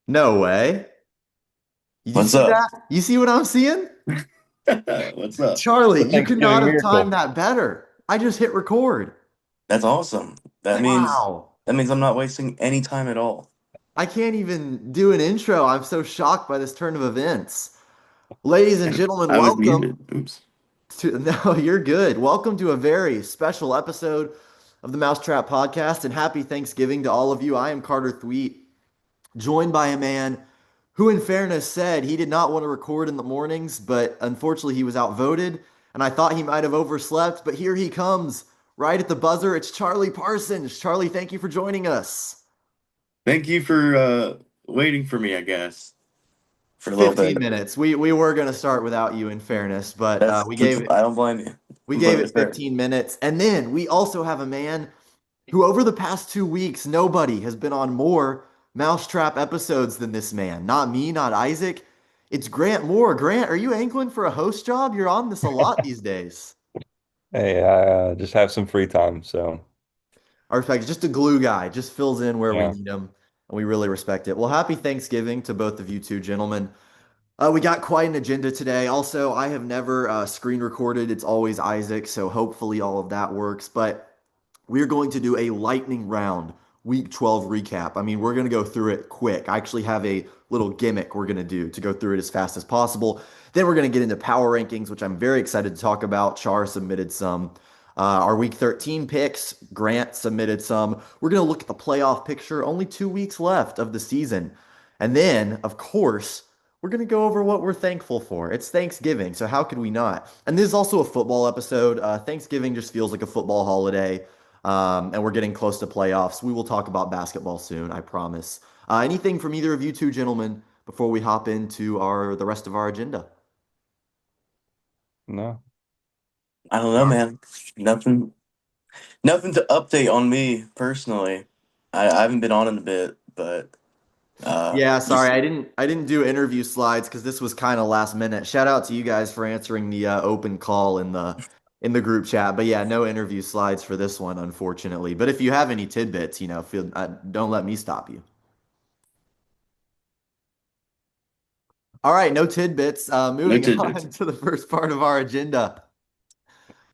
No way. Did you What's see up? that? You see what I'm seeing? What's up? Charlie, The you could not Thanksgiving have timed miracle. that better. I just hit record. That's awesome. That means Wow. that means I'm not wasting any time at all. I can't even do an intro. I'm so shocked by this turn of events. Ladies and And gentlemen, I was welcome muted. Oops. to, no, you're good. Welcome to a very special episode of the Mousetrap Podcast, and happy Thanksgiving to all of you. I am Carter Thweet, joined by a man who, in fairness, said he did not want to record in the mornings, but unfortunately he was outvoted, and I thought he might have overslept, but here he comes, right at the buzzer. It's Charlie Parsons. Charlie, thank you for joining us. Thank you for waiting for me, I guess, for a little 15 bit. minutes. We were going to start without you, in fairness, but I don't blame you. we gave it But 15 minutes. And then we also have a man who, over the past 2 weeks, nobody has been on more Mousetrap episodes than this man. Not me, not Isaac. It's Grant Moore. Grant, are you angling for a host job? You're on this a lot these days. Hey, I just have some free time, so I respect it. Just a glue guy, just fills in where we yeah. need him, and we really respect it. Well, happy Thanksgiving to both of you two gentlemen. We got quite an agenda today. Also, I have never screen recorded. It's always Isaac, so hopefully all of that works. But we're going to do a lightning round week 12 recap. I mean, we're going to go through it quick. I actually have a little gimmick we're going to do to go through it as fast as possible. Then we're going to get into power rankings, which I'm very excited to talk about. Char submitted some. Our week 13 picks, Grant submitted some. We're going to look at the playoff picture. Only 2 weeks left of the season. And then, of course, we're going to go over what we're thankful for. It's Thanksgiving, so how could we not? And this is also a football episode. Thanksgiving just feels like a football holiday, and we're getting close to playoffs. We will talk about basketball soon, I promise. Anything from either of you two gentlemen before we hop into our the rest of our agenda? No. I don't know, man. Nothing, nothing to update on me personally. I haven't been on in a bit, but Yeah, sorry, just I didn't do interview slides because this was kind of last minute. Shout out to you guys for answering the open call in the group chat. But yeah, no interview slides for this one, unfortunately. But if you have any tidbits, don't let me stop you. All right, no tidbits. no Moving tidbits. on to the first part of our agenda.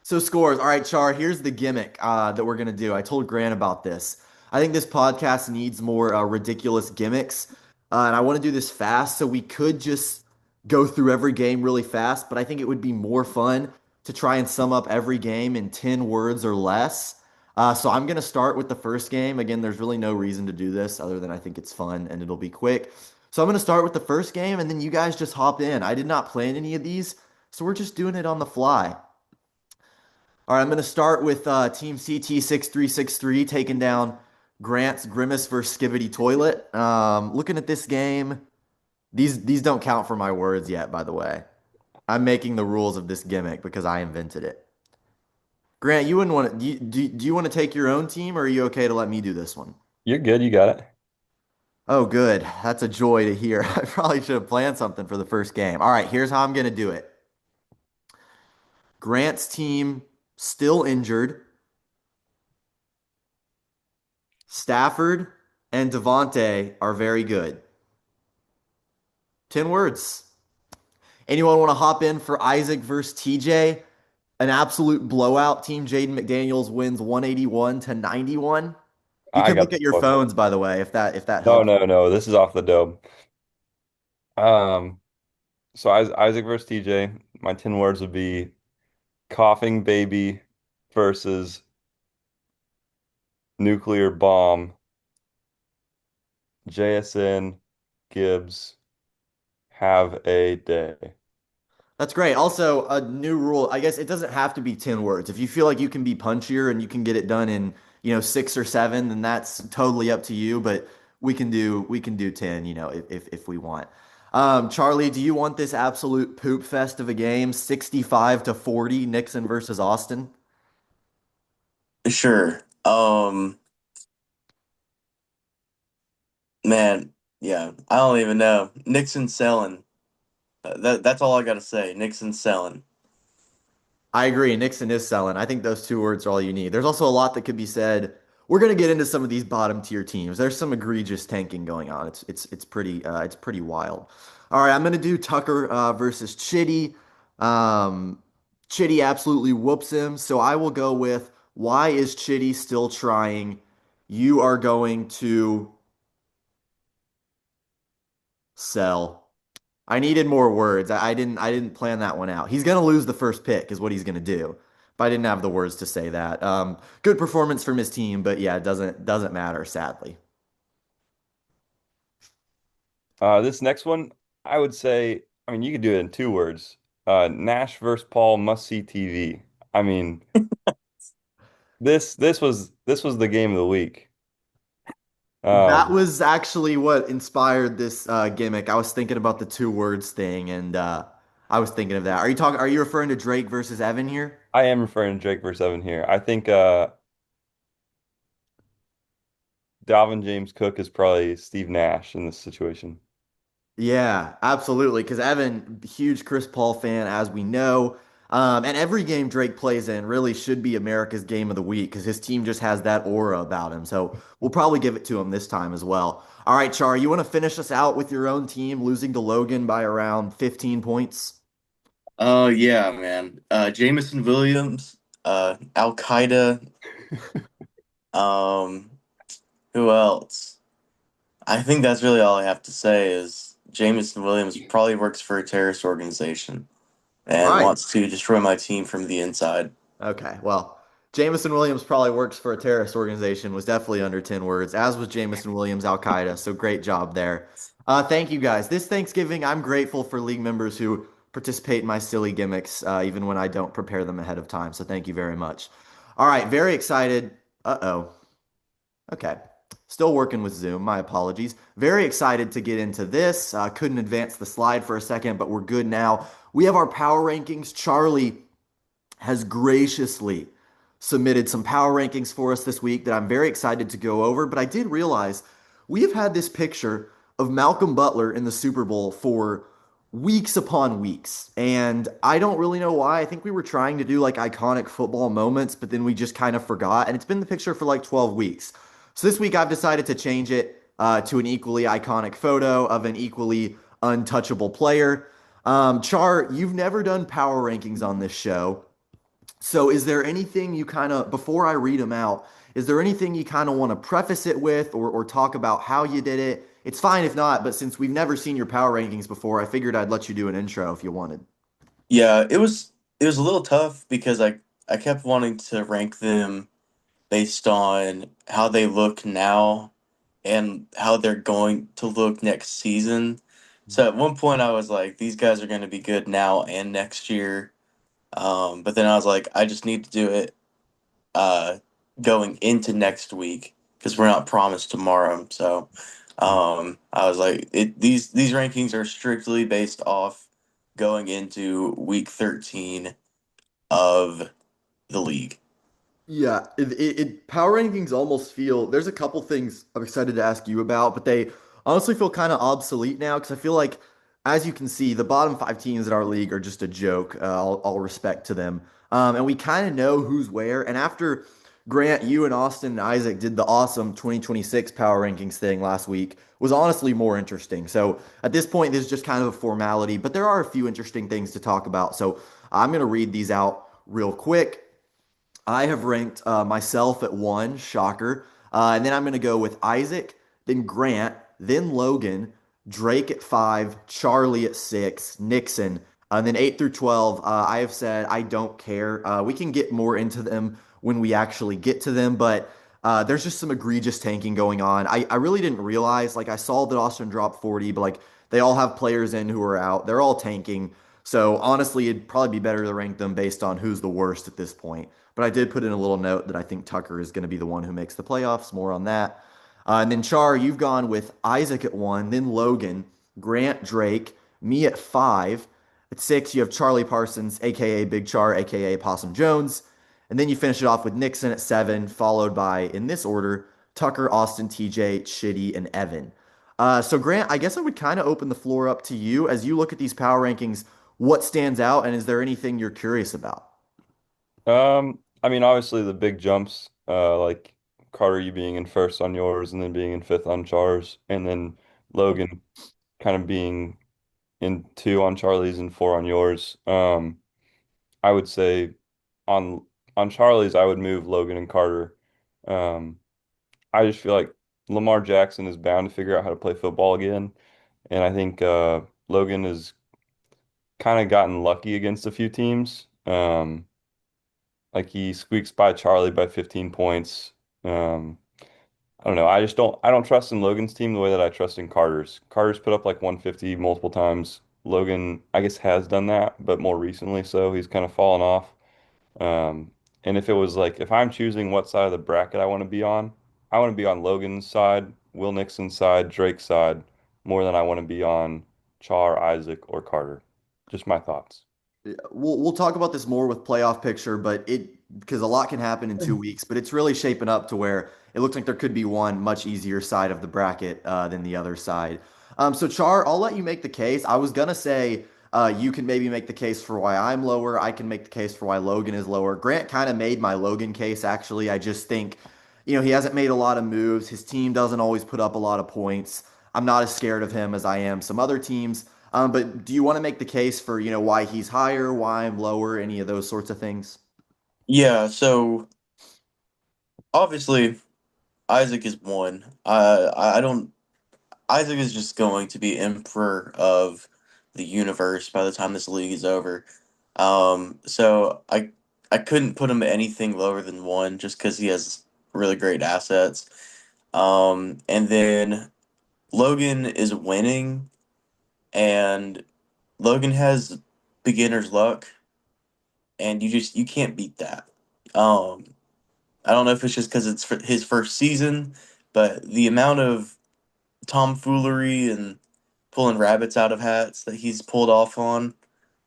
So scores. All right, Char, here's the gimmick that we're gonna do. I told Grant about this. I think this podcast needs more ridiculous gimmicks, and I want to do this fast. So we could just go through every game really fast, but I think it would be more fun to try and sum up every game in 10 words or less. So I'm gonna start with the first game. Again, there's really no reason to do this other than I think it's fun and it'll be quick. So I'm gonna start with the first game, and then you guys just hop in. I did not plan any of these, so we're just doing it on the fly. All right, I'm going to start with Team CT6363 taking down Grant's Grimace versus Skibidi Toilet. Looking at this game, these don't count for my words yet, by the way. I'm making the rules of this gimmick because I invented it. Grant, you wouldn't want to, do you want to take your own team or are you okay to let me do this one? You're good, you got it. Oh, good. That's a joy to hear. I probably should have planned something for the first game. All right, here's how I'm going to do it. Grant's team still injured. Stafford and Devontae are very good. 10 words. Anyone want to hop in for Isaac versus TJ? An absolute blowout. Team Jaden McDaniels wins 181 to 91. You I can got look the at your book. phones, by the way, if that No, helps. no, no. This is off the dome. Um, so Isaac versus TJ. My 10 words would be coughing baby versus nuclear bomb. JSN Gibbs have a day. That's great. Also, a new rule. I guess it doesn't have to be 10 words. If you feel like you can be punchier and you can get it done in, 6 or 7, then that's totally up to you. But we can do 10, if we want. Charlie, do you want this absolute poop fest of a game, 65 to 40, Nixon versus Austin? Sure. Man, yeah. I don't even know. Nixon selling. That's all I gotta say. Nixon selling. I agree. Nixon is selling. I think those 2 words are all you need. There's also a lot that could be said we're gonna get into some of these bottom tier teams. There's some egregious tanking going on. It's pretty wild. All right, I'm gonna do Tucker versus Chitty. Um, Chitty absolutely whoops him, so I will go with why is Chitty still trying? You are going to sell. I needed more words. I didn't plan that one out. He's gonna lose the first pick, is what he's gonna do. But I didn't have the words to say that. Good performance from his team, but yeah, it doesn't matter, sadly. This next one, I would say, I mean, you could do it in 2 words. Nash versus Paul must see TV. I mean, this was the game of the week. That Um, was actually what inspired this gimmick. I was thinking about the two words thing, and I was thinking of that. Are you referring to Drake versus Evan here? I am referring to Drake versus Evan here. I think Dalvin James Cook is probably Steve Nash in this situation. Yeah, absolutely. Because Evan, huge Chris Paul fan, as we know. And every game Drake plays in really should be America's game of the week because his team just has that aura about him. So we'll probably give it to him this time as well. All right, Char, you want to finish us out with your own team losing to Logan by around 15 points? Oh yeah, man. Jameson Williams, Al Qaeda. Um, who else? I think that's really all I have to say is Jameson Williams probably works for a terrorist organization All and right. wants to destroy my team from the inside. Okay. Well, Jameson Williams probably works for a terrorist organization, was definitely under 10 words, as was Jameson Williams, Al Qaeda. So great job there. Thank you guys. This Thanksgiving, I'm grateful for league members who participate in my silly gimmicks, even when I don't prepare them ahead of time. So thank you very much. All right. Very excited. Uh-oh. Okay. Still working with Zoom. My apologies. Very excited to get into this. Couldn't advance the slide for a second, but we're good now. We have our power rankings. Charlie has graciously submitted some power rankings for us this week that I'm very excited to go over. But I did realize we have had this picture of Malcolm Butler in the Super Bowl for weeks upon weeks. And I don't really know why. I think we were trying to do like iconic football moments, but then we just kind of forgot. And it's been the picture for like 12 weeks. So this week I've decided to change it to an equally iconic photo of an equally untouchable player. Char, you've never done power rankings on this show. So, is there anything you kind of, before I read them out, is there anything you kind of want to preface it with or talk about how you did it? It's fine if not, but since we've never seen your power rankings before, I figured I'd let you do an intro if you wanted. Yeah, it was a little tough because I kept wanting to rank them based on how they look now and how they're going to look next season. So at one point I was like, these guys are going to be good now and next year. But then I was like, I just need to do it uh, going into next week because we're not promised tomorrow. So I was like, these rankings are strictly based off going into week 13 of the league. Yeah, power rankings almost feel there's a couple things I'm excited to ask you about, but they honestly feel kind of obsolete now because I feel like, as you can see, the bottom five teams in our league are just a joke. All respect to them, and we kind of know who's where. And after Grant, you and Austin and Isaac did the awesome 2026 power rankings thing last week, was honestly more interesting. So at this point, this is just kind of a formality, but there are a few interesting things to talk about. So I'm gonna read these out real quick. I have ranked myself at one, shocker. And then I'm going to go with Isaac, then Grant, then Logan, Drake at five, Charlie at six, Nixon. And then 8 through 12, I have said I don't care. We can get more into them when we actually get to them, but there's just some egregious tanking going on. I really didn't realize, like, I saw that Austin dropped 40, but like, they all have players in who are out. They're all tanking. So honestly, it'd probably be better to rank them based on who's the worst at this point. But I did put in a little note that I think Tucker is going to be the one who makes the playoffs. More on that. And then Char, you've gone with Isaac at one, then Logan, Grant, Drake, me at five. At six, you have Charlie Parsons, aka Big Char, aka Possum Jones. And then you finish it off with Nixon at seven, followed by, in this order, Tucker, Austin, TJ, Shitty, and Evan. So, Grant, I guess I would kind of open the floor up to you as you look at these power rankings. What stands out, and is there anything you're curious about? I mean, obviously the big jumps, like Carter, you being in first on yours, and then being in fifth on Char's, and then Logan kind of being in two on Charlie's and four on yours. I would say on Charlie's, I would move Logan and Carter. Um, I just feel like Lamar Jackson is bound to figure out how to play football again, and I think Logan has kind of gotten lucky against a few teams. Like he squeaks by Charlie by 15 points. Um, I don't know. I don't trust in Logan's team the way that I trust in Carter's. Carter's put up like 150 multiple times. Logan, I guess, has done that, but more recently, so he's kind of fallen off. Um, and if it was like, if I'm choosing what side of the bracket I want to be on, I want to be on Logan's side, Will Nixon's side, Drake's side, more than I want to be on Char, Isaac, or Carter. Just my thoughts. We'll talk about this more with playoff picture, but it because a lot can happen in 2 weeks, but it's really shaping up to where it looks like there could be one much easier side of the bracket than the other side. So Char, I'll let you make the case. I was gonna say you can maybe make the case for why I'm lower. I can make the case for why Logan is lower. Grant kind of made my Logan case actually. I just think, he hasn't made a lot of moves. His team doesn't always put up a lot of points. I'm not as scared of him as I am some other teams. But do you want to make the case for, why he's higher, why I'm lower, any of those sorts of things? Yeah, so obviously Isaac is one. I don't. Isaac is just going to be emperor of the universe by the time this league is over. So I couldn't put him anything lower than one just because he has really great assets. And then Logan is winning, and Logan has beginner's luck, and you can't beat that. Um, I don't know if it's just because it's his first season, but the amount of tomfoolery and pulling rabbits out of hats that he's pulled off on,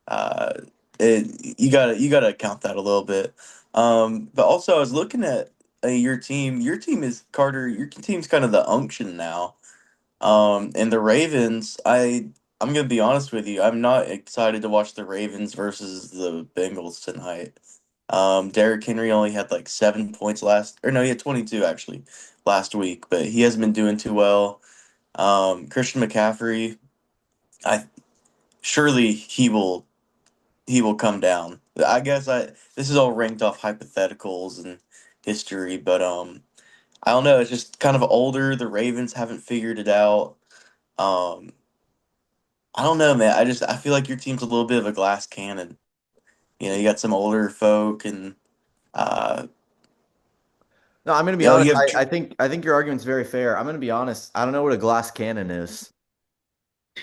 uh, you gotta count that a little bit. But also, I was looking at your team. Your team is Carter. Your team's kind of the unction now. And the Ravens, I'm gonna be honest with you. I'm not excited to watch the Ravens versus the Bengals tonight. Derrick Henry only had like 7 points last, or no, he had 22 actually last week, but he hasn't been doing too well. Christian McCaffrey, I surely he will come down. I guess this is all ranked off hypotheticals and history, but I don't know. It's just kind of older. The Ravens haven't figured it out. Um, I don't know, man. I feel like your team's a little bit of a glass cannon. You got some older folk, and uh, No, I'm going to be you know, honest. you have I think your argument's very fair. I'm going to be honest. I don't know what a glass cannon is.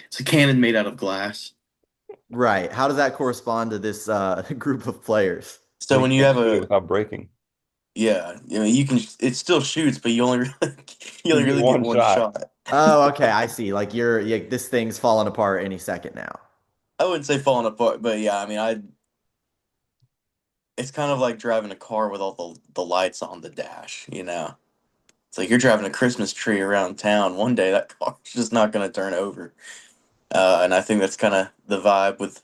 it's a cannon made out of glass. Right. How does that correspond to this group of players? So Well, you when you can't have shoot it a without breaking. yeah, you can it still shoots, but you only really, you You only get really get one one shot. shot. Oh, okay. I see. Like this thing's falling apart any second now. I wouldn't say falling apart, but yeah, I mean, it's kind of like driving a car with all the lights on the dash. It's like you're driving a Christmas tree around town. One day that car's just not going to turn over. And I think that's kind of the vibe with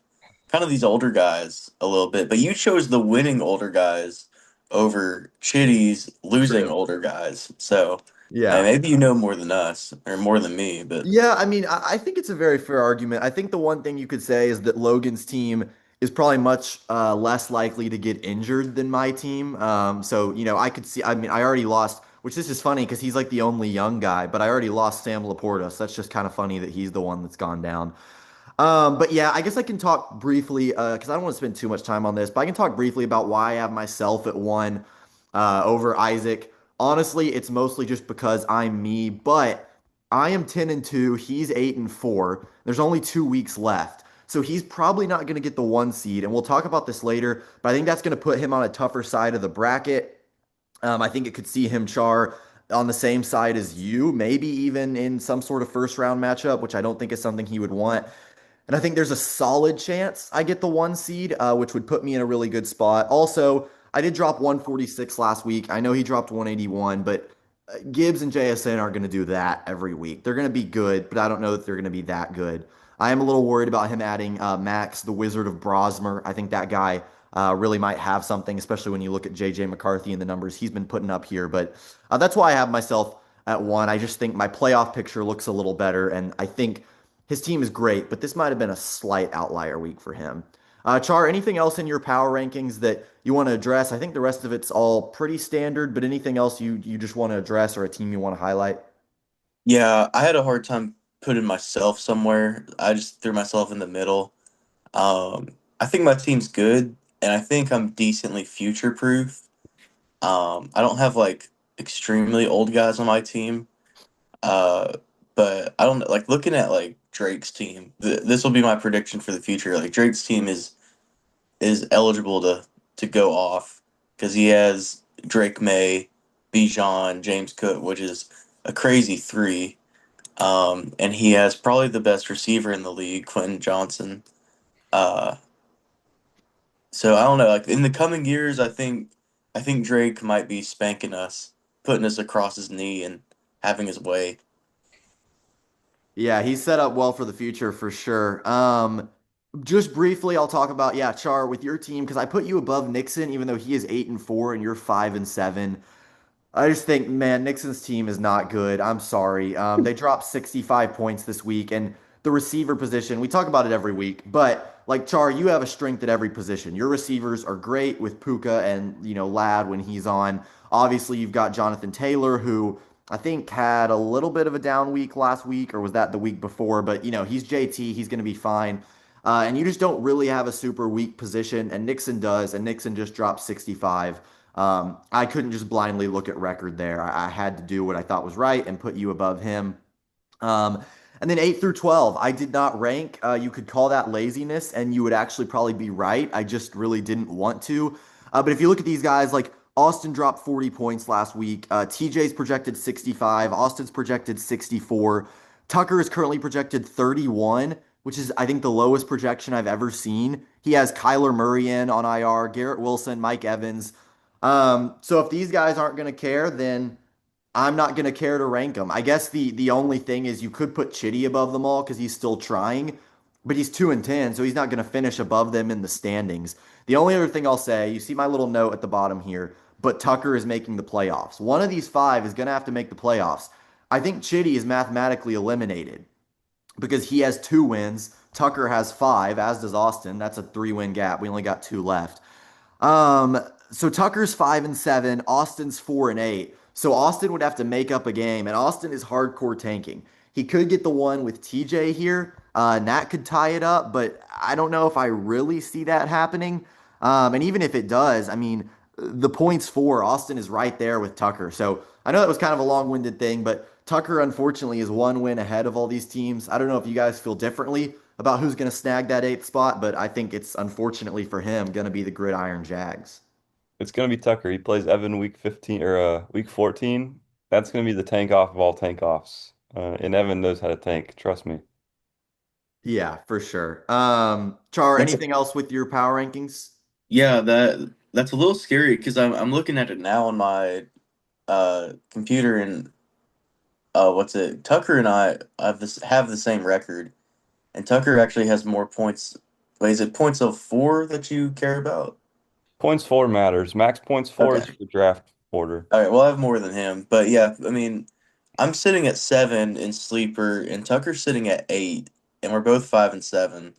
kind of these older guys a little bit. But you chose the winning older guys over Chitty's losing True. older guys. So Yeah. maybe you know more than us or more than me, but Yeah, I mean, I think it's a very fair argument. I think the one thing you could say is that Logan's team is probably much less likely to get injured than my team. So, I could see, I mean, I already lost, which this is funny because he's like the only young guy, but I already lost Sam Laporta. So that's just kind of funny that he's the one that's gone down. But yeah, I guess I can talk briefly because I don't want to spend too much time on this, but I can talk briefly about why I have myself at one over Isaac. Honestly, it's mostly just because I'm me, but I am 10-2. He's 8-4. There's only 2 weeks left. So he's probably not going to get the one seed, and we'll talk about this later, but I think that's going to put him on a tougher side of the bracket. I think it could see him char on the same side as you, maybe even in some sort of first round matchup, which I don't think is something he would want. And I think there's a solid chance I get the one seed, which would put me in a really good spot. Also, I did drop 146 last week. I know he dropped 181, but Gibbs and JSN aren't going to do that every week. They're going to be good, but I don't know that they're going to be that good. I am a little worried about him adding Max, the Wizard of Brosmer. I think that guy really might have something, especially when you look at JJ McCarthy and the numbers he's been putting up here. But that's why I have myself at one. I just think my playoff picture looks a little better, and I think his team is great, but this might have been a slight outlier week for him. Char, anything else in your power rankings that you want to address? I think the rest of it's all pretty standard, but anything else you just want to address or a team you want to highlight? Yeah, I had a hard time putting myself somewhere. I just threw myself in the middle. I think my team's good, and I think I'm decently future proof. I don't have like extremely old guys on my team, uh, but I don't like looking at like Drake's team. This will be my prediction for the future. Like Drake's team is eligible to go off because he has Drake May, Bijan, James Cook, which is a crazy three. And he has probably the best receiver in the league, Quentin Johnson. Uh, so I don't know. Like in the coming years, I think Drake might be spanking us, putting us across his knee and having his way. Yeah, he's set up well for the future for sure. Just briefly, I'll talk about yeah, Char with your team because I put you above Nixon, even though he is 8-4 and you're 5-7. I just think, man, Nixon's team is not good. I'm sorry. They dropped 65 points this week, and the receiver position, we talk about it every week, but like Char, you have a strength at every position. Your receivers are great with Puka and, Lad when he's on. Obviously, you've got Jonathan Taylor, who I think had a little bit of a down week last week, or was that the week before? But, he's JT. He's going to be fine. And you just don't really have a super weak position, and Nixon does, and Nixon just dropped 65. I couldn't just blindly look at record there. I had to do what I thought was right and put you above him. Um, and then 8 through 12, I did not rank. You could call that laziness, and you would actually probably be right. I just really didn't want to. But if you look at these guys, like Austin dropped 40 points last week. TJ's projected 65. Austin's projected 64. Tucker is currently projected 31, which is, I think, the lowest projection I've ever seen. He has Kyler Murray in on IR, Garrett Wilson, Mike Evans. So if these guys aren't going to care, then I'm not going to care to rank them. I guess the only thing is you could put Chitty above them all because he's still trying, but he's 2-10, so he's not going to finish above them in the standings. The only other thing I'll say, you see my little note at the bottom here, but Tucker is making the playoffs. One of these five is going to have to make the playoffs. I think Chitty is mathematically eliminated because he has 2 wins. Tucker has five, as does Austin. That's a 3-win gap. We only got two left. So Tucker's 5-7, Austin's 4-8. So Austin would have to make up a game, and Austin is hardcore tanking. He could get the one with TJ here. Nat could tie it up, but I don't know if I really see that happening. And even if it does, I mean, the points for Austin is right there with Tucker. So I know that was kind of a long-winded thing, but Tucker unfortunately is 1 win ahead of all these teams. I don't know if you guys feel differently about who's going to snag that eighth spot, but I think it's unfortunately for him going to be the Gridiron Jags. It's gonna be Tucker. He plays Evan week 15 or week 14. That's gonna be the tank off of all tank offs. And Evan knows how to tank. Trust me. Yeah, for sure. Char, That's a, anything else with your power rankings? yeah, that's a little scary because I'm looking at it now on my computer and what's it? Tucker and I have the same record, and Tucker actually has more points. Wait, is it points of four that you care about? Points for matters. Max points for is Okay. the draft order. All right. Well, I have more than him, but yeah, I mean, I'm sitting at seven in sleeper, and Tucker's sitting at eight, and we're both 5-7.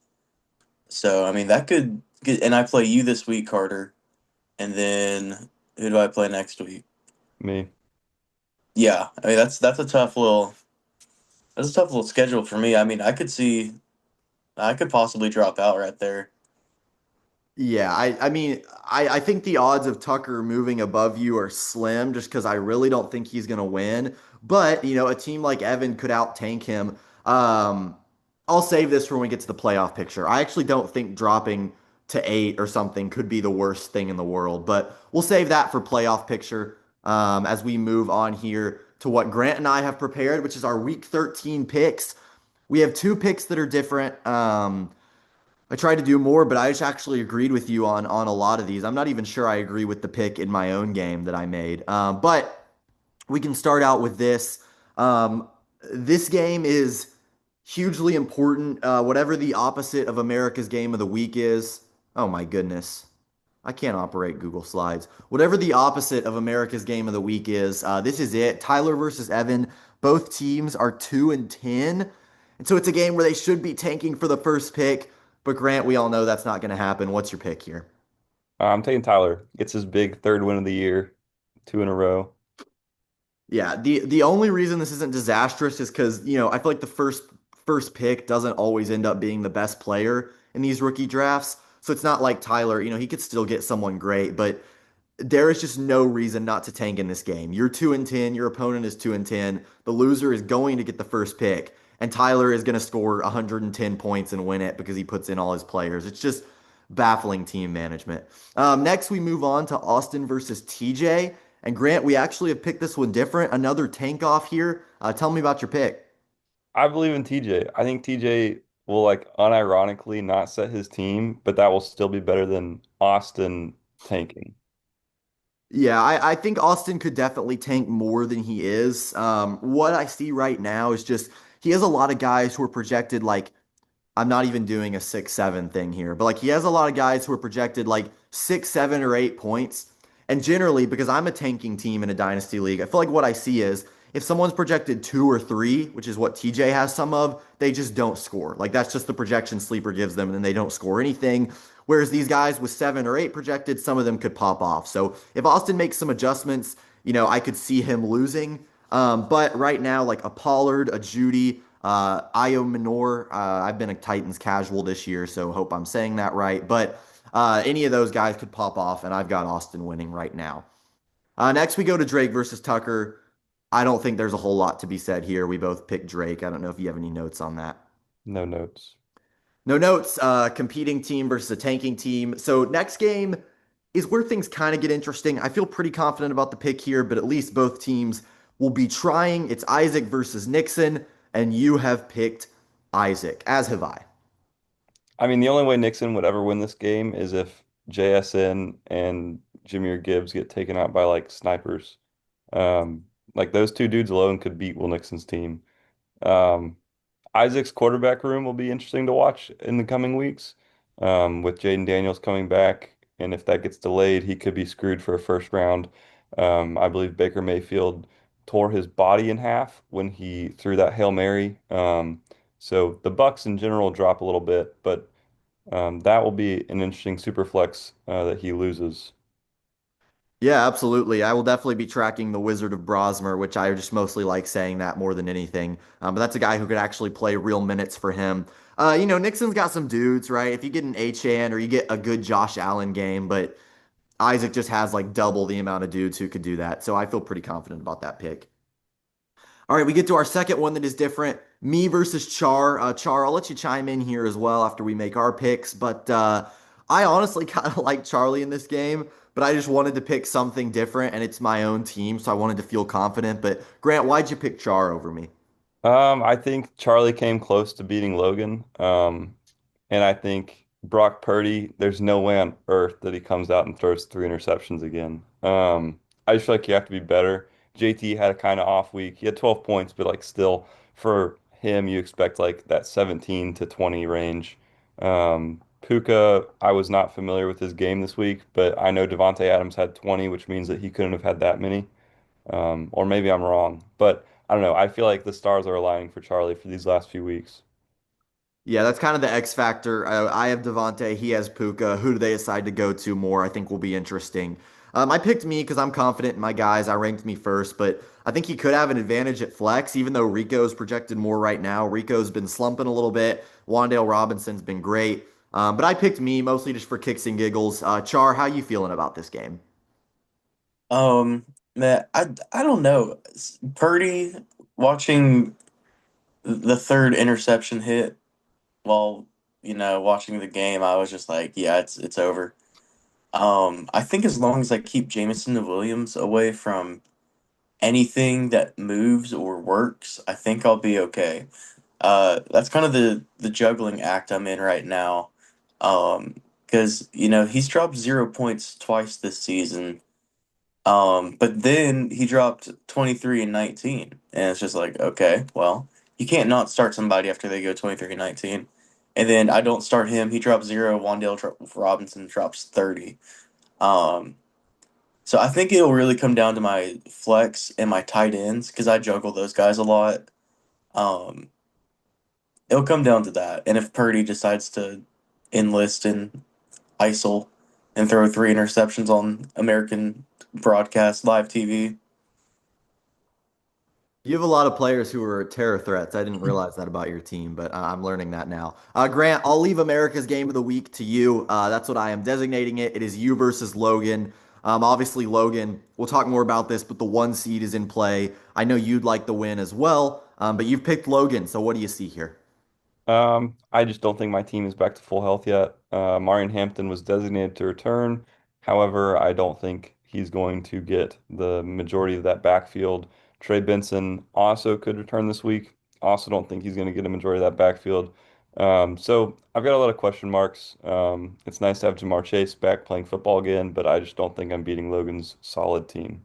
So I mean, that could get. And I play you this week, Carter, and then who do I play next week? Me. Yeah, I mean that's a tough little schedule for me. I mean, I could possibly drop out right there. Yeah, I mean, I think the odds of Tucker moving above you are slim just because I really don't think he's going to win. But, a team like Evan could out tank him. Um, I'll save this for when we get to the playoff picture. I actually don't think dropping to 8 or something could be the worst thing in the world, but we'll save that for playoff picture as we move on here to what Grant and I have prepared, which is our week 13 picks. We have two picks that are different. I tried to do more, but I just actually agreed with you on a lot of these. I'm not even sure I agree with the pick in my own game that I made. But we can start out with this. This game is hugely important. Whatever the opposite of America's game of the week is. Oh my goodness. I can't operate Google Slides. Whatever the opposite of America's Game of the Week is, this is it. Tyler versus Evan. Both teams are 2-10. And so it's a game where they should be tanking for the first pick. But Grant, we all know that's not going to happen. What's your pick here? I'm taking Tyler. Gets his big third win of the year, two in a row. Yeah, the only reason this isn't disastrous is because, I feel like the first pick doesn't always end up being the best player in these rookie drafts. So it's not like Tyler, he could still get someone great, but there is just no reason not to tank in this game. You're 2-10, your opponent is 2-10. The loser is going to get the first pick, and Tyler is going to score 110 points and win it because he puts in all his players. It's just baffling team management. Next, we move on to Austin versus TJ. And Grant, we actually have picked this one different. Another tank off here. Tell me about your pick. I believe in TJ. I think TJ will like unironically not set his team, but that will still be better than Austin tanking. Yeah, I think Austin could definitely tank more than he is. What I see right now is just he has a lot of guys who are projected like I'm not even doing a 6-7 thing here, but like he has a lot of guys who are projected like 6, 7, or 8 points. And generally, because I'm a tanking team in a dynasty league, I feel like what I see is if someone's projected 2 or 3, which is what TJ has some of, they just don't score. Like that's just the projection sleeper gives them, and then they don't score anything. Whereas these guys with 7 or 8 projected, some of them could pop off. So if Austin makes some adjustments, I could see him losing. But right now, like a Pollard, a Judy, Io Minor. I've been a Titans casual this year, so hope I'm saying that right. But any of those guys could pop off, and I've got Austin winning right now. Next, we go to Drake versus Tucker. I don't think there's a whole lot to be said here. We both picked Drake. I don't know if you have any notes on that. No notes. No notes. Competing team versus a tanking team. So next game is where things kind of get interesting. I feel pretty confident about the pick here, but at least both teams will be trying. It's Isaac versus Nixon, and you have picked Isaac, as have I. I mean, the only way Nixon would ever win this game is if JSN and Jameer Gibbs get taken out by like snipers. Like those two dudes alone could beat Will Nixon's team. Um, Isaac's quarterback room will be interesting to watch in the coming weeks, with Jaden Daniels coming back. And if that gets delayed, he could be screwed for a first round. I believe Baker Mayfield tore his body in half when he threw that Hail Mary. So the Bucks in general drop a little bit, but that will be an interesting super flex that he loses. Yeah, absolutely. I will definitely be tracking the Wizard of Brosmer, which I just mostly like saying that more than anything. But that's a guy who could actually play real minutes for him. Nixon's got some dudes, right? If you get an Achane or you get a good Josh Allen game, but Isaac just has like double the amount of dudes who could do that. So I feel pretty confident about that pick. All right, we get to our second one that is different. Me versus Char. Char, I'll let you chime in here as well after we make our picks. But I honestly kind of like Charlie in this game, but I just wanted to pick something different, and it's my own team, so I wanted to feel confident. But Grant, why'd you pick Char over me? I think Charlie came close to beating Logan. And I think Brock Purdy, there's no way on earth that he comes out and throws 3 interceptions again. I just feel like you have to be better. JT had a kind of off week. He had 12 points, but like still for him, you expect like that 17 to 20 range. Puka, I was not familiar with his game this week, but I know Devontae Adams had 20, which means that he couldn't have had that many. Or maybe I'm wrong, but I don't know. I feel like the stars are aligning for Charlie for these last few weeks. Yeah, that's kind of the X factor. I have Devontae, he has Puka. Who do they decide to go to more? I think will be interesting. I picked me because I'm confident in my guys. I ranked me first, but I think he could have an advantage at flex, even though Rico's projected more right now. Rico's been slumping a little bit. Wandale Robinson's been great. But I picked me mostly just for kicks and giggles. Char, how you feeling about this game? Um, Man, I don't know. Purdy watching the third interception hit while watching the game, I was just like, yeah, it's over. I think as long as I keep Jameson and Williams away from anything that moves or works, I think I'll be okay. That's kind of the juggling act I'm in right now. Because he's dropped 0 points twice this season. But then he dropped 23 and 19, and it's just like, okay, well, you can't not start somebody after they go 23 and 19. And then I don't start him. He drops zero. Robinson drops 30. Um, so I think it'll really come down to my flex and my tight ends because I juggle those guys a lot. Um, it'll come down to that. And if Purdy decides to enlist in ISIL and throw three interceptions on American broadcast live TV. You have a lot of players who are terror threats. I didn't realize that about your team, but I'm learning that now. Grant, I'll leave America's game of the week to you. That's what I am designating it. It is you versus Logan. Obviously, Logan, we'll talk more about this, but the one seed is in play. I know you'd like the win as well, but you've picked Logan. So what do you see here? I just don't think my team is back to full health yet. Marion Hampton was designated to return. However, I don't think he's going to get the majority of that backfield. Trey Benson also could return this week. Also, don't think he's going to get a majority of that backfield. So I've got a lot of question marks. It's nice to have Jamar Chase back playing football again, but I just don't think I'm beating Logan's solid team.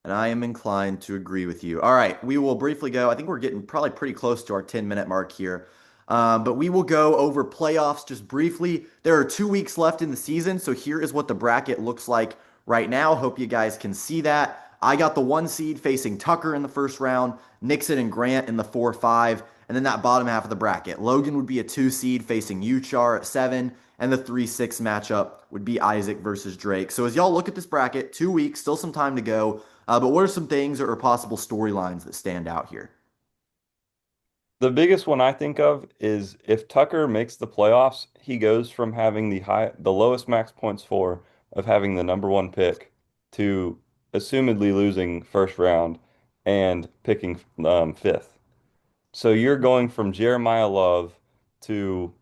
And I am inclined to agree with you. All right, we will briefly go. I think we're getting probably pretty close to our 10-minute mark here. But we will go over playoffs just briefly. There are 2 weeks left in the season, so here is what the bracket looks like right now. Hope you guys can see that. I got the one seed facing Tucker in the first round, Nixon and Grant in the 4-5, and then that bottom half of the bracket. Logan would be a two seed facing Uchar at 7, and the 3-6 matchup would be Isaac versus Drake. So as y'all look at this bracket, 2 weeks, still some time to go. But what are some things or possible storylines that stand out here? The biggest one I think of is if Tucker makes the playoffs, he goes from having the lowest max points for of having the number one pick to assumedly losing first round and picking fifth. So you're going from Jeremiah Love to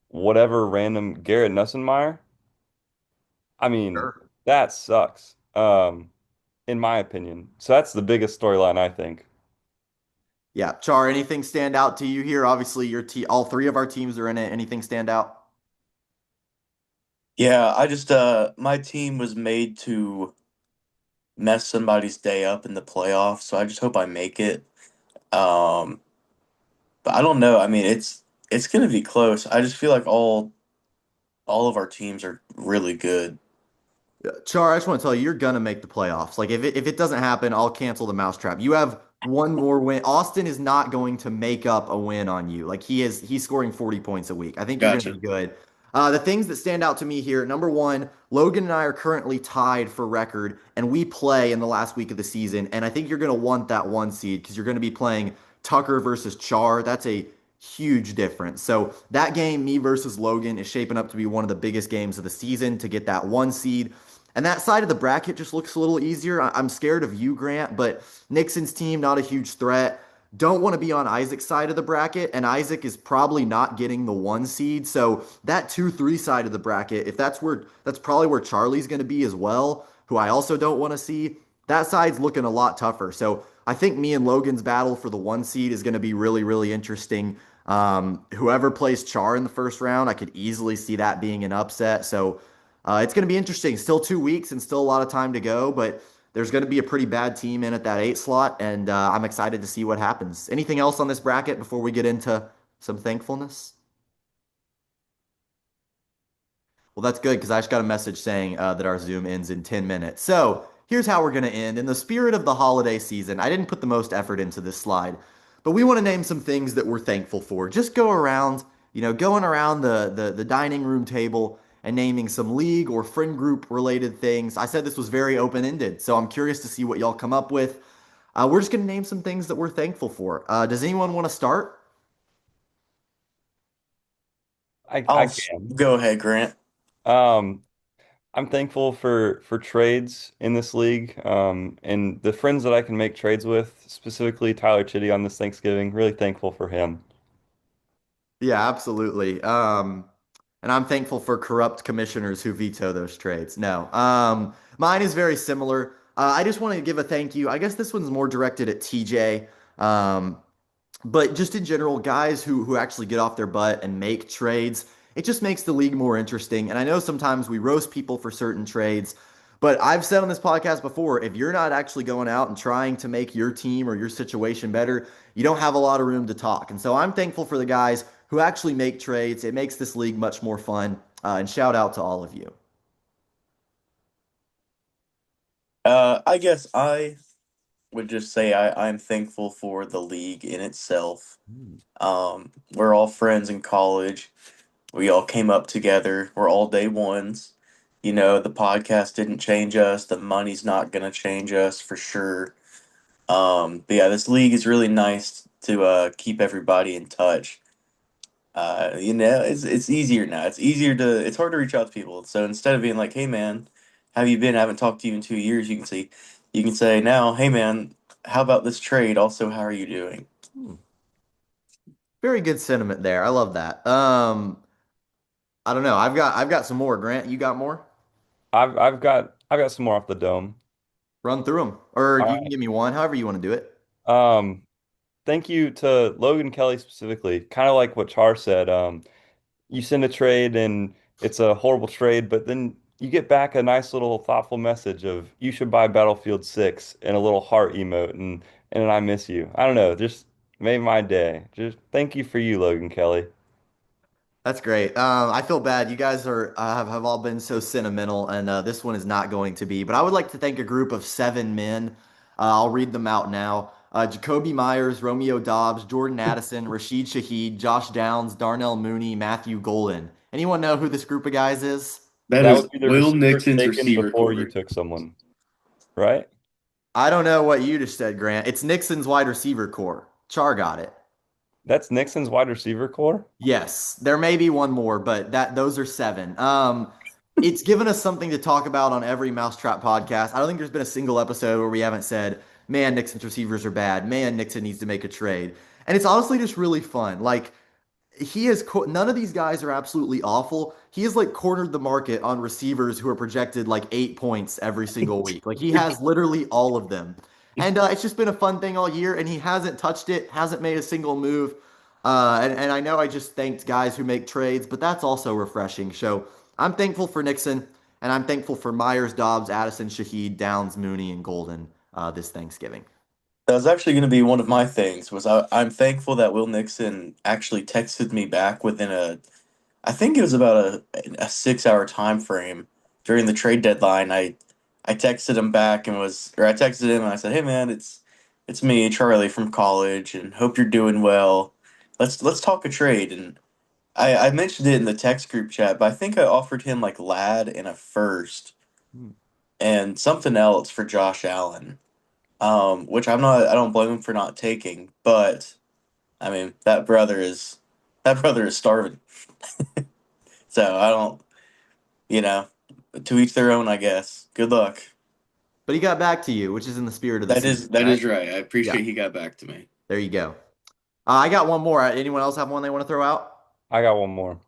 whatever random Garrett Nussenmeyer. I mean, Sure. that sucks, in my opinion. So that's the biggest storyline I think. Yeah, Char, anything stand out to you here? Obviously, all three of our teams are in it. Anything stand out? Yeah, I just my team was made to mess somebody's day up in the playoffs, so I just hope I make it. Um, but I don't know. I mean, it's gonna be close. I just feel like all of our teams are really good. Yeah, Char, I just want to tell you, you're gonna make the playoffs. Like if it doesn't happen, I'll cancel the mousetrap. You have one more win. Austin is not going to make up a win on you. Like he's scoring 40 points a week. I think you're gonna Gotcha. be good. The things that stand out to me here, number one, Logan and I are currently tied for record, and we play in the last week of the season. And I think you're gonna want that one seed because you're gonna be playing Tucker versus Char. That's a huge difference. So that game, me versus Logan, is shaping up to be one of the biggest games of the season to get that one seed. And that side of the bracket just looks a little easier. I'm scared of you, Grant, but Nixon's team, not a huge threat. Don't want to be on Isaac's side of the bracket, and Isaac is probably not getting the one seed. So that 2-3 side of the bracket, if that's probably where Charlie's going to be as well, who I also don't want to see. That side's looking a lot tougher. So I think me and Logan's battle for the one seed is going to be really, really interesting. Whoever plays Char in the first round, I could easily see that being an upset. So it's going to be interesting. Still 2 weeks and still a lot of time to go, but there's going to be a pretty bad team in at that eight slot, and I'm excited to see what happens. Anything else on this bracket before we get into some thankfulness? Well, that's good because I just got a message saying that our Zoom ends in 10 minutes. So here's how we're going to end. In the spirit of the holiday season, I didn't put the most effort into this slide, but we want to name some things that we're thankful for. Just go around, going around the dining room table and naming some league or friend group related things. I said this was very open ended, so I'm curious to see what y'all come up with. We're just going to name some things that we're thankful for. Does anyone want to start? I can. Go ahead, Grant. Um, I'm thankful for trades in this league, and the friends that I can make trades with, specifically Tyler Chitty on this Thanksgiving. Really thankful for him. Yeah, absolutely. And I'm thankful for corrupt commissioners who veto those trades. No, mine is very similar. I just want to give a thank you. I guess this one's more directed at TJ. Um, but just in general, guys who actually get off their butt and make trades, it just makes the league more interesting. And I know sometimes we roast people for certain trades, but I've said on this podcast before, if you're not actually going out and trying to make your team or your situation better, you don't have a lot of room to talk. And so I'm thankful for the guys who actually make trades. It makes this league much more fun. And shout out to all of you. I guess I would just say I'm thankful for the league in itself. Hmm. We're all friends in college. We all came up together. We're all day ones. You know, the podcast didn't change us. The money's not gonna change us for sure. But yeah, this league is really nice to keep everybody in touch. You know, it's easier now. It's hard to reach out to people. So instead of being like, "Hey man, how have you been? I haven't talked to you in 2 years," you can say now, "Hey man, how about this trade? Also, how are you doing?" Hmm. Very good sentiment there. I love that. I don't know. I've got some more. Grant, you got more? I've got some more off the dome. Run through them, or All you can right. give me one, however you want to do it. Thank you to Logan Kelly specifically. Kind of like what Char said. You send a trade and it's a horrible trade, but then you get back a nice little thoughtful message of you should buy Battlefield 6 and a little heart emote and an I miss you. I don't know, just made my day. Just thank you for you, Logan Kelly. That's great. I feel bad. You guys have all been so sentimental, and this one is not going to be. But I would like to thank a group of seven men. I'll read them out now. Jacoby Myers, Romeo Dobbs, Jordan Addison, Rashid Shaheed, Josh Downs, Darnell Mooney, Matthew Golden. Anyone know who this group of guys is? That That is would be the Will receivers Nixon's taken receiver before you core. took someone, right? I don't know what you just said, Grant. It's Nixon's wide receiver core. Char got it. That's Nixon's wide receiver core. Yes, there may be one more, but that those are seven. It's given us something to talk about on every Mousetrap podcast. I don't think there's been a single episode where we haven't said, "Man, Nixon's receivers are bad. Man, Nixon needs to make a trade." And it's honestly just really fun. Like none of these guys are absolutely awful. He has like cornered the market on receivers who are projected like 8 points every single week. Like he has literally all of them. And it's just been a fun thing all year, and he hasn't touched it, hasn't made a single move. And I know I just thanked guys who make trades, but that's also refreshing. So I'm thankful for Nixon, and I'm thankful for Myers, Dobbs, Addison, Shaheed, Downs, Mooney, and Golden this Thanksgiving. That was actually going to be one of my things. I'm thankful that Will Nixon actually texted me back within I think it was about a 6 hour time frame during the trade deadline. I texted him back and I texted him and I said, "Hey man, it's me, Charlie from college, and hope you're doing well. Let's talk a trade." And I mentioned it in the text group chat, but I think I offered him like Lad and a first Hmm. and something else for Josh Allen. Which I don't blame him for not taking, but I mean that brother is starving. So I don't, you know, to each their own, I guess. Good luck. But he got back to you, which is in the spirit of the season, That right? is right. I Yeah, appreciate he got back to me. there you go. I got one more. Anyone else have one they want to throw out? I got one more.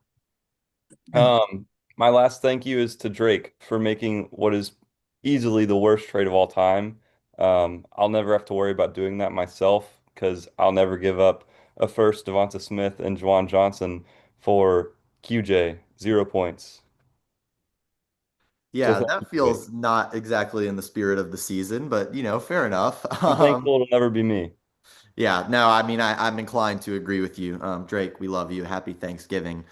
Um, my last thank you is to Drake for making what is easily the worst trade of all time. I'll never have to worry about doing that myself because I'll never give up a first Devonta Smith and Juwan Johnson for QJ, 0 points. So Yeah, thank you, that Drake. feels not exactly in the spirit of the season, but fair enough. I'm thankful it'll never be me. Yeah, no, I mean, I'm inclined to agree with you. Drake, we love you. Happy Thanksgiving.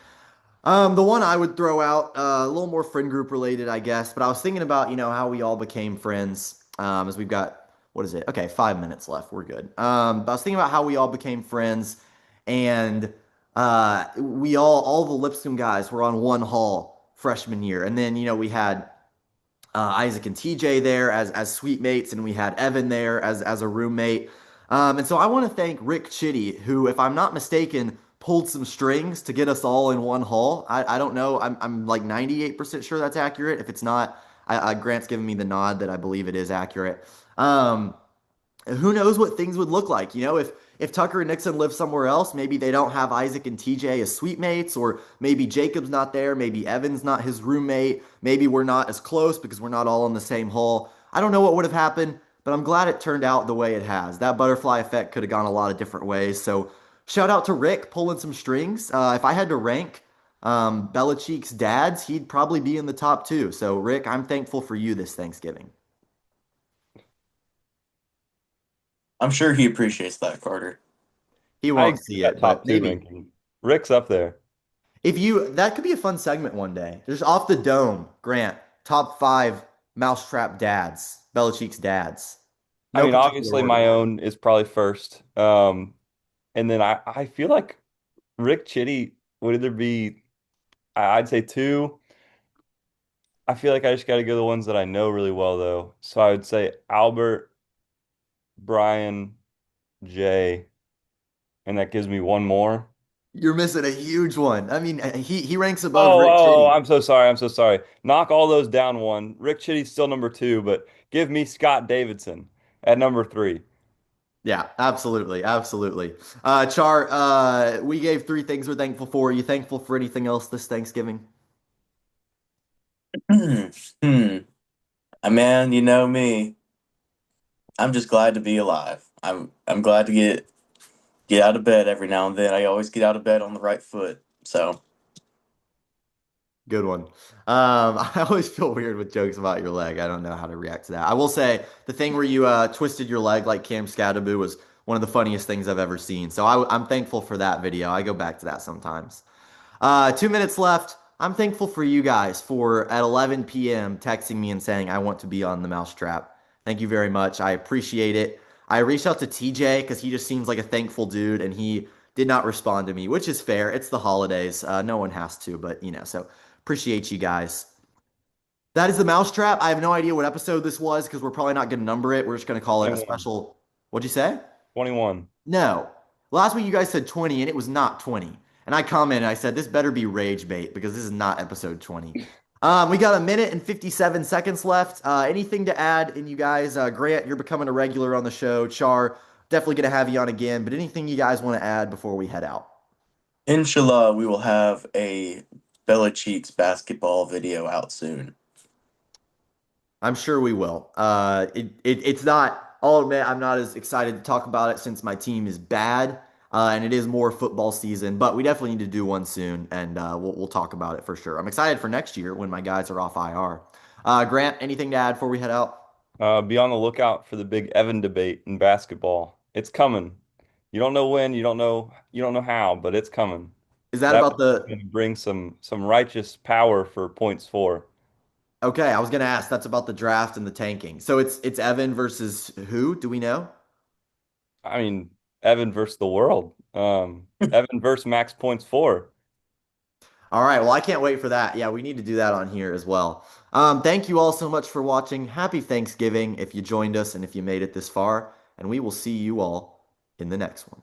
The one I would throw out, a little more friend group related, I guess, but I was thinking about, how we all became friends, as we've got, what is it? Okay, 5 minutes left. We're good. But I was thinking about how we all became friends, and all the Lipscomb guys were on one hall freshman year. And then, we had Isaac and TJ there as suite mates, and we had Evan there as a roommate. And so I want to thank Rick Chitty, who, if I'm not mistaken, pulled some strings to get us all in one hall. I don't know. I'm like 98% sure that's accurate. If it's not, Grant's giving me the nod that I believe it is accurate. Um, who knows what things would look like? If Tucker and Nixon live somewhere else, maybe they don't have Isaac and TJ as suite mates, or maybe Jacob's not there, maybe Evan's not his roommate, maybe we're not as close because we're not all in the same hall. I don't know what would have happened, but I'm glad it turned out the way it has. That butterfly effect could have gone a lot of different ways. So shout out to Rick pulling some strings. If I had to rank Belichick's dads, he'd probably be in the top two. So Rick, I'm thankful for you this Thanksgiving. I'm sure he appreciates that, Carter. He I won't agree with see that it, but top two maybe. ranking. Rick's up there. That could be a fun segment one day. Just off the dome, Grant, top five mousetrap dads. Belichick's dads? I No mean, particular obviously order. my own is probably first. And then I feel like Rick Chitty would either be, I'd say two. I feel like I just got to go the ones that I know really well though. So I would say Albert, Brian, Jay, and that gives me one more. You're missing a huge one. I mean, he ranks above Oh, Rick oh, Chitty. I'm so sorry. I'm so sorry. Knock all those down one. Rick Chitty's still number two, but give me Scott Davidson at number three. Yeah, absolutely, absolutely. Char, we gave three things we're thankful for. Are you thankful for anything else this Thanksgiving? Hmm. Man, you know me. I'm just glad to be alive. I'm glad to get out of bed every now and then. I always get out of bed on the right foot. So, Good one. I always feel weird with jokes about your leg. I don't know how to react to that. I will say the thing where you twisted your leg like Cam Scadaboo was one of the funniest things I've ever seen. So I'm thankful for that video. I go back to that sometimes. 2 minutes left. I'm thankful for you guys for at 11 p.m. texting me and saying I want to be on the Mousetrap. Thank you very much. I appreciate it. I reached out to TJ because he just seems like a thankful dude, and he did not respond to me, which is fair. It's the holidays. No one has to, but so appreciate you guys. That is the Mousetrap. I have no idea what episode this was because we're probably not going to number it. We're just going to call it a 21. special. What'd you say? 21. No. Last week you guys said 20 and it was not 20. And I commented, I said, this better be rage bait because this is not episode 20. We got a minute and 57 seconds left. Anything to add? And you guys, Grant, you're becoming a regular on the show. Char, definitely going to have you on again. But anything you guys want to add before we head out? inshallah, we will have a Belichick's basketball video out soon. I'm sure we will. It's not. I'll admit I'm not as excited to talk about it since my team is bad, and it is more football season. But we definitely need to do one soon, and we'll talk about it for sure. I'm excited for next year when my guys are off IR. Grant, anything to add before we head out? Be on the lookout for the big Evan debate in basketball. It's coming. You don't know when, you don't know how, but it's coming. Is that That about one's the? going to bring some righteous power for points for. Okay, I was gonna ask. That's about the draft and the tanking. So it's Evan versus who? Do we know? I mean, Evan versus the world. Evan versus max points for. All right. Well, I can't wait for that. Yeah, we need to do that on here as well. Thank you all so much for watching. Happy Thanksgiving if you joined us and if you made it this far. And we will see you all in the next one.